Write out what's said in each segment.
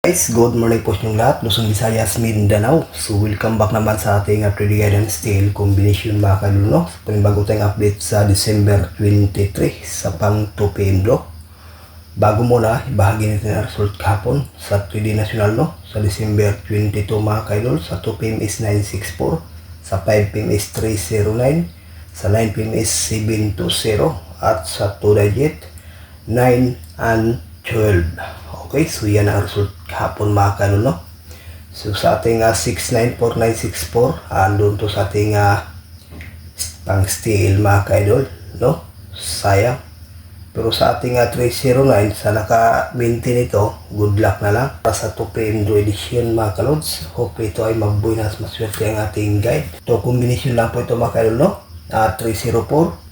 Guys, good morning po sa inyong lahat, Luzon, Visayas, Mindanao. So, welcome back naman sa ating trading guidance style combination mga kaluno. So, bago tayong update sa December 23 sa pang 2 PM block. Bago muna, ibahagi natin ang result kahapon sa 3D National no? Sa December 22 mga kaidol, sa 2 PM is 964, sa 5 PM is 309, sa 9 PM is 720, at sa 2 digit 9 and 12. Okay, so yan ang result kahapon mga kaidol no? So sa ating 694964, andun to sa ating pang steel mga kaidol no? Sayang. Pero sa ating 309 sa naka-maintain ito, good luck na lang para sa 2 PM do edition mga kalods. Hope ito ay magbuhay na maswerte ang ating guide. Ito combination lang po ito mga kalod no? 304,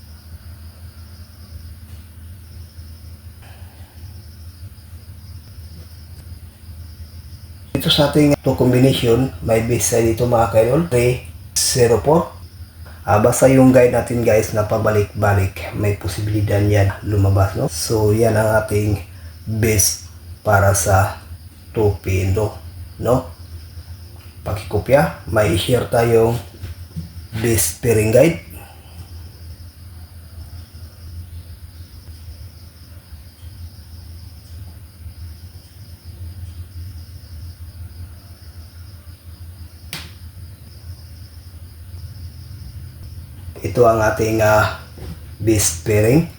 ito sa ating 2 combination, may base side dito mga kaidol, 304. Basta yung guide natin guys na pabalik-balik, may posibilidad yan lumabas no. So yan ang ating base para sa 2 PM no. Pakikopya, may share tayong base pairing guide. Ito ang ating base pairing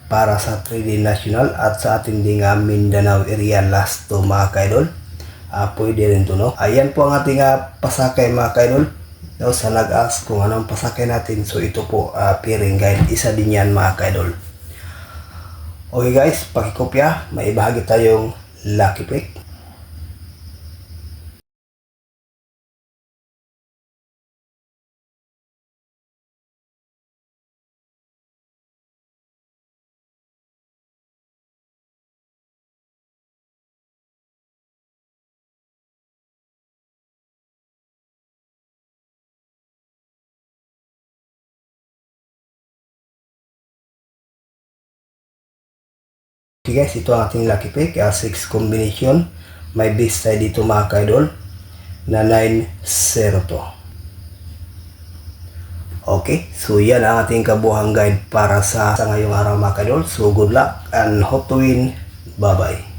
para sa 3D National at sa ating ding Mindanao area last to mga kaidol. Pwede rin to no. Ayan po ang ating pasakay mga kaidol. No, sa nag-ask kung anong pasakay natin, so ito po pairing guide, isa din yan mga kaidol. Okay guys, pakikopya, may ibahagi tayong lucky pick. Okay guys, ito ang ating lucky pick, 6 combination. May base side dito mga kaidol na 902. Okay, so yan ang ating kabuhang guide para sa ngayong araw mga kaidol. So good luck and hope to win. Bye bye.